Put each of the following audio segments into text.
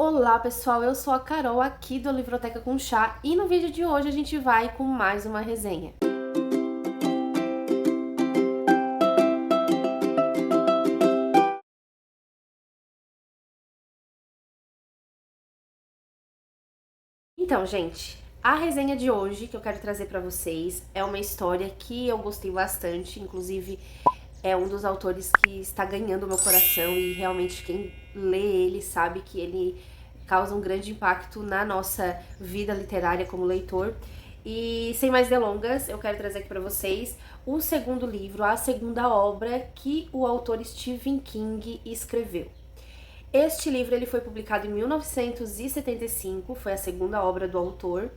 Olá pessoal, eu sou a Carol aqui do Livroteca com Chá e no vídeo de hoje a gente vai com mais uma resenha. Então, gente, a resenha de hoje que eu quero trazer pra vocês é uma história que eu gostei bastante, inclusive é um dos autores que está ganhando meu coração e realmente quem lê ele sabe que ele causa um grande impacto na nossa vida literária como leitor. E sem mais delongas, eu quero trazer aqui para vocês o segundo livro, a segunda obra que o autor Stephen King escreveu. Este livro ele foi publicado em 1975, foi a segunda obra do autor.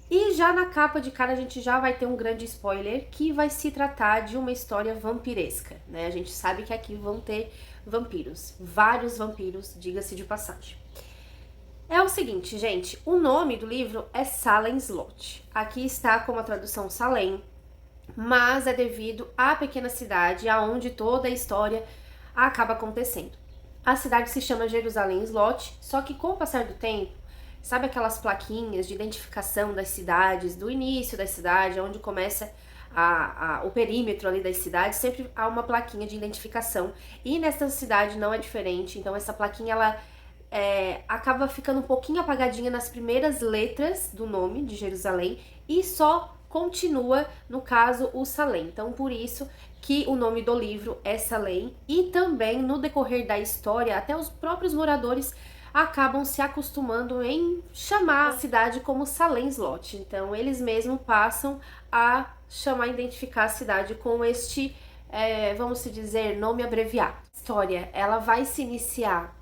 E já na capa de cara a gente já vai ter um grande spoiler que vai se tratar de uma história vampiresca, né? A gente sabe que aqui vão ter vampiros, vários vampiros, diga-se de passagem. É o seguinte, gente, o nome do livro é Salem Slot. Aqui está como a tradução Salem, mas é devido à pequena cidade aonde toda a história acaba acontecendo. A cidade se chama Jerusalém Slot, só que com o passar do tempo, sabe aquelas plaquinhas de identificação das cidades, do início da cidade, onde começa o perímetro ali das cidades, sempre há uma plaquinha de identificação. E nessa cidade não é diferente, então essa plaquinha ela acaba ficando um pouquinho apagadinha nas primeiras letras do nome de Jerusalém e só continua, no caso, o Salem. Então, por isso que o nome do livro é Salem, e também no decorrer da história, até os próprios moradores acabam se acostumando em chamar a cidade como Salem Slot. Então, eles mesmos passam a chamar, identificar a cidade com este, vamos dizer, nome abreviado. A história, ela vai se iniciar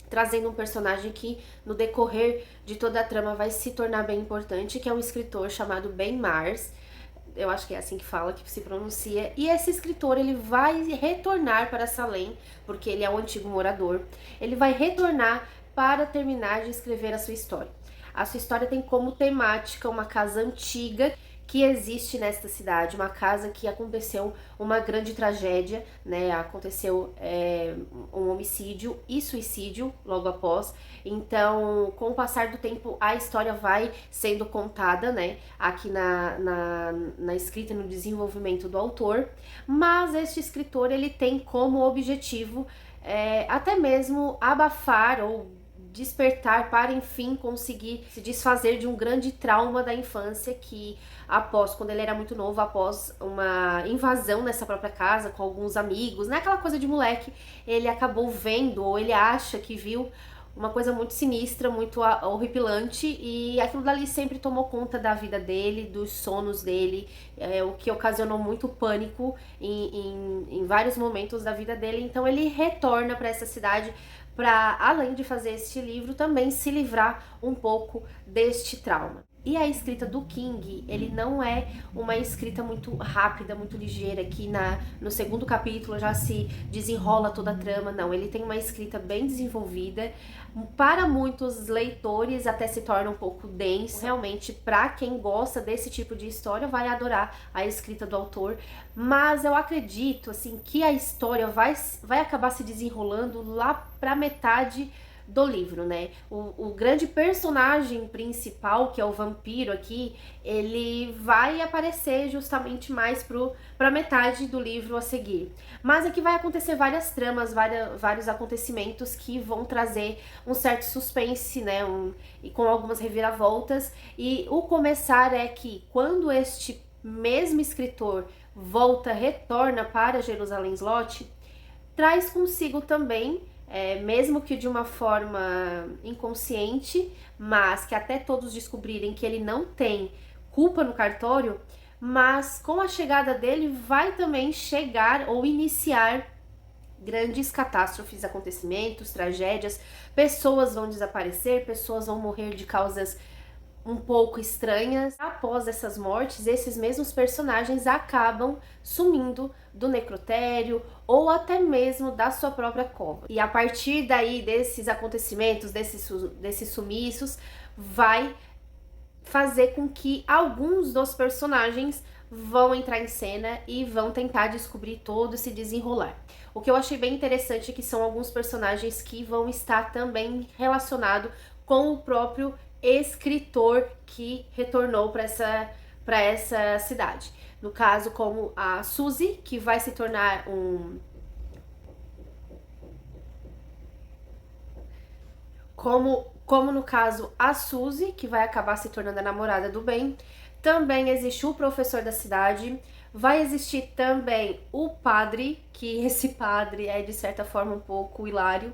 trazendo um personagem que no decorrer de toda a trama vai se tornar bem importante, que é um escritor chamado Ben Mars. Eu acho que é assim que fala, que se pronuncia. E esse escritor, ele vai retornar para Salem, porque ele é um antigo morador. Ele vai retornar para terminar de escrever a sua história. A sua história tem como temática uma casa antiga que existe nesta cidade, uma casa que aconteceu uma grande tragédia, né? Aconteceu um homicídio e suicídio logo após. Então, com o passar do tempo, a história vai sendo contada, né? Aqui na escrita e no desenvolvimento do autor. Mas este escritor, ele tem como objetivo até mesmo abafar ou despertar para, enfim, conseguir se desfazer de um grande trauma da infância que, quando ele era muito novo, após uma invasão nessa própria casa com alguns amigos, né, aquela coisa de moleque, ele acabou vendo, ou ele acha que viu, uma coisa muito sinistra, muito horripilante, e aquilo dali sempre tomou conta da vida dele, dos sonos dele, o que ocasionou muito pânico em vários momentos da vida dele. Então ele retorna para essa cidade para, além de fazer este livro, também se livrar um pouco deste trauma. E a escrita do King, ele não é uma escrita muito rápida, muito ligeira, que no segundo capítulo já se desenrola toda a trama, não. Ele tem uma escrita bem desenvolvida, para muitos leitores até se torna um pouco denso. Realmente, para quem gosta desse tipo de história, vai adorar a escrita do autor, mas eu acredito, assim, que a história vai acabar se desenrolando lá para metade do livro, né? O grande personagem principal, que é o vampiro aqui, ele vai aparecer justamente mais pra metade do livro a seguir. Mas aqui vai acontecer várias tramas, vários acontecimentos que vão trazer um certo suspense, né? E com algumas reviravoltas. E o começar é que quando este mesmo escritor retorna para Jerusalém Slot, traz consigo também, mesmo que de uma forma inconsciente, mas que até todos descobrirem que ele não tem culpa no cartório, mas com a chegada dele vai também chegar ou iniciar grandes catástrofes, acontecimentos, tragédias, pessoas vão desaparecer, pessoas vão morrer de causas um pouco estranhas. Após essas mortes, esses mesmos personagens acabam sumindo do necrotério ou até mesmo da sua própria cova. E a partir daí, desses acontecimentos, desses sumiços, vai fazer com que alguns dos personagens vão entrar em cena e vão tentar descobrir todo esse desenrolar. O que eu achei bem interessante é que são alguns personagens que vão estar também relacionados com o próprio escritor que retornou para essa cidade. No caso, como a Suzy, que vai se tornar como no caso a Suzy, que vai acabar se tornando a namorada do Ben. Também existe o professor da cidade. Vai existir também o padre, que esse padre é de certa forma um pouco hilário,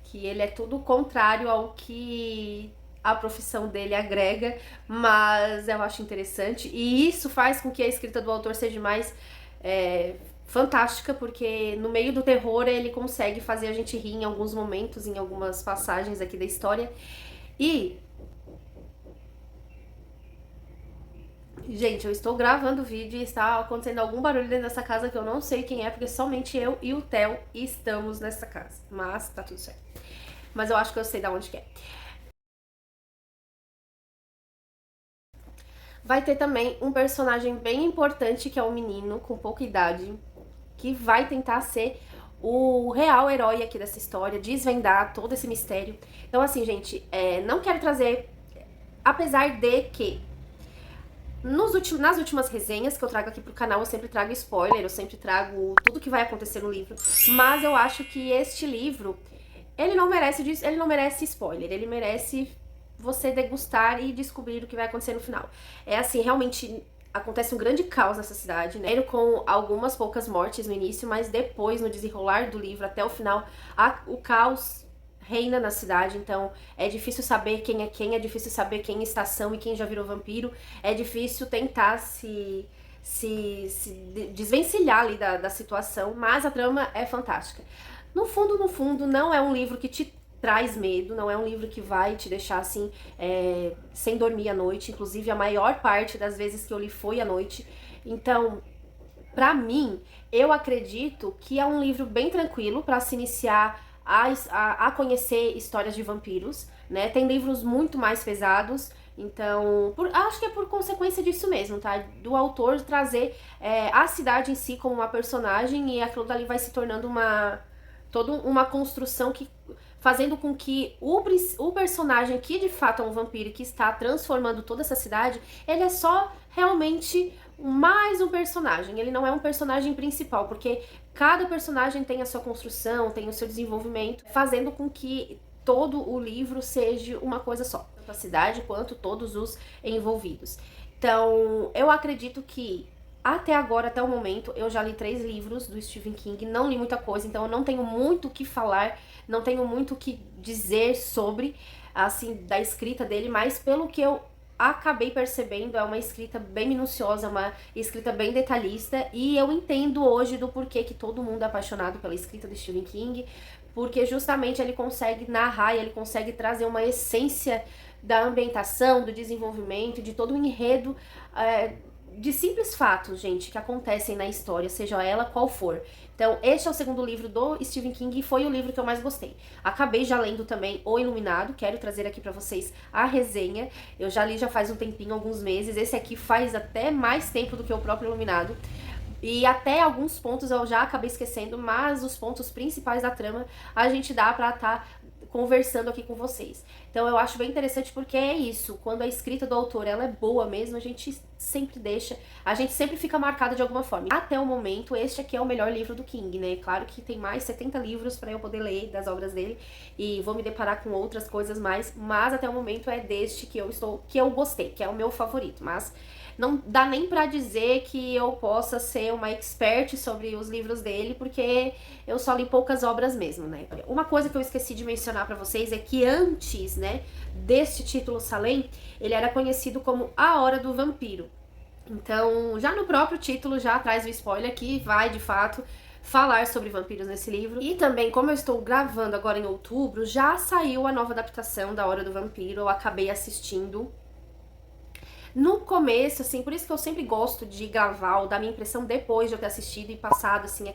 que ele é tudo contrário ao que a profissão dele agrega, mas eu acho interessante. E isso faz com que a escrita do autor seja mais fantástica, porque no meio do terror ele consegue fazer a gente rir em alguns momentos, em algumas passagens aqui da história. E, gente, eu estou gravando o vídeo e está acontecendo algum barulho dentro dessa casa que eu não sei quem é, porque somente eu e o Theo estamos nessa casa. Mas tá tudo certo. Mas eu acho que eu sei de onde que é. Vai ter também um personagem bem importante, que é um menino com pouca idade, que vai tentar ser o real herói aqui dessa história, desvendar todo esse mistério. Então, assim, gente, não quero trazer, apesar de que nas últimas resenhas que eu trago aqui pro canal, eu sempre trago spoiler, eu sempre trago tudo que vai acontecer no livro, mas eu acho que este livro, ele não merece spoiler, ele merece você degustar e descobrir o que vai acontecer no final. É assim, realmente acontece um grande caos nessa cidade, né? Com algumas poucas mortes no início, mas depois, no desenrolar do livro até o final, o caos reina na cidade, então é difícil saber quem, é difícil saber quem é estação e quem já virou vampiro, é difícil tentar se desvencilhar ali da situação, mas a trama é fantástica. No fundo, não é um livro que te traz medo, não é um livro que vai te deixar assim, sem dormir à noite. Inclusive, a maior parte das vezes que eu li foi à noite. Então, pra mim, eu acredito que é um livro bem tranquilo para se iniciar a conhecer histórias de vampiros, né? Tem livros muito mais pesados, então, acho que é por consequência disso mesmo, tá? Do autor trazer a cidade em si como uma personagem, e aquilo dali vai se tornando toda uma construção que fazendo com que o personagem que de fato é um vampiro e que está transformando toda essa cidade, ele é só realmente mais um personagem, ele não é um personagem principal, porque cada personagem tem a sua construção, tem o seu desenvolvimento, fazendo com que todo o livro seja uma coisa só, tanto a cidade quanto todos os envolvidos. Então, eu acredito que até agora, até o momento, eu já li 3 livros do Stephen King, não li muita coisa, então eu não tenho muito o que falar, não tenho muito o que dizer sobre, assim, da escrita dele, mas pelo que eu acabei percebendo, é uma escrita bem minuciosa, uma escrita bem detalhista, e eu entendo hoje do porquê que todo mundo é apaixonado pela escrita do Stephen King, porque justamente ele consegue narrar e ele consegue trazer uma essência da ambientação, do desenvolvimento, de todo o enredo, de simples fatos, gente, que acontecem na história, seja ela qual for. Então, este é o segundo livro do Stephen King e foi o livro que eu mais gostei. Acabei já lendo também O Iluminado, quero trazer aqui pra vocês a resenha. Eu já li já faz um tempinho, alguns meses. Esse aqui faz até mais tempo do que o próprio Iluminado. E até alguns pontos eu já acabei esquecendo, mas os pontos principais da trama a gente dá pra estar conversando aqui com vocês. Então eu acho bem interessante porque é isso, quando a escrita do autor ela é boa mesmo, a gente sempre fica marcado de alguma forma. Até o momento, este aqui é o melhor livro do King, né? Claro que tem mais 70 livros pra eu poder ler das obras dele e vou me deparar com outras coisas mais, mas até o momento é deste que eu gostei, que é o meu favorito, mas não dá nem pra dizer que eu possa ser uma expert sobre os livros dele, porque eu só li poucas obras mesmo, né? Uma coisa que eu esqueci de mencionar pra vocês é que antes, né, deste título Salem, ele era conhecido como A Hora do Vampiro. Então, já no próprio título já traz o spoiler que vai, de fato, falar sobre vampiros nesse livro. E também, como eu estou gravando agora em outubro, já saiu a nova adaptação da Hora do Vampiro, eu acabei assistindo. No começo, assim, por isso que eu sempre gosto de gravar ou dar minha impressão depois de eu ter assistido e passado, assim,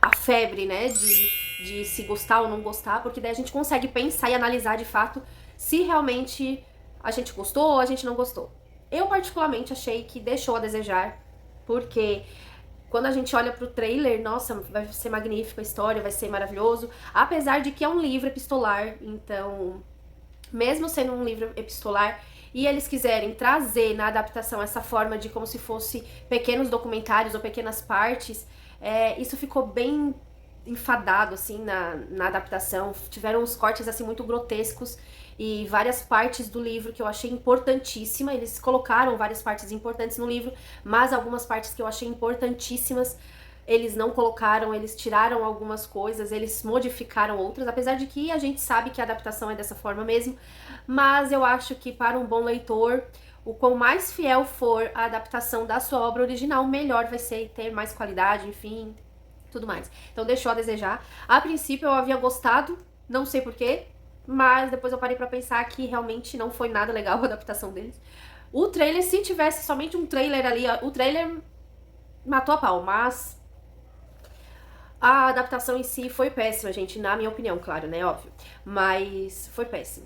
a febre, né, de se gostar ou não gostar, porque daí a gente consegue pensar e analisar de fato se realmente a gente gostou ou a gente não gostou. Eu particularmente achei que deixou a desejar, porque quando a gente olha pro trailer, nossa, vai ser magnífico a história, vai ser maravilhoso, apesar de que é um livro epistolar, então, mesmo sendo um livro epistolar, e eles quiserem trazer na adaptação essa forma de como se fosse pequenos documentários ou pequenas partes, isso ficou bem enfadado, assim, na adaptação. Tiveram uns cortes, assim, muito grotescos e várias partes do livro que eu achei importantíssima. Eles colocaram várias partes importantes no livro, mas algumas partes que eu achei importantíssimas eles não colocaram, eles tiraram algumas coisas, eles modificaram outras, apesar de que a gente sabe que a adaptação é dessa forma mesmo, mas eu acho que para um bom leitor, o quão mais fiel for a adaptação da sua obra original, melhor vai ser, ter mais qualidade, enfim, tudo mais. Então deixou a desejar. A princípio eu havia gostado, não sei porquê, mas depois eu parei pra pensar que realmente não foi nada legal a adaptação deles. O trailer, se tivesse somente um trailer ali, o trailer matou a pau, mas a adaptação em si foi péssima, gente, na minha opinião, claro, né, óbvio, mas foi péssima.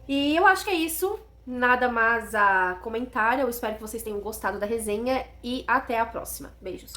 E eu acho que é isso, nada mais a comentar, eu espero que vocês tenham gostado da resenha e até a próxima. Beijos!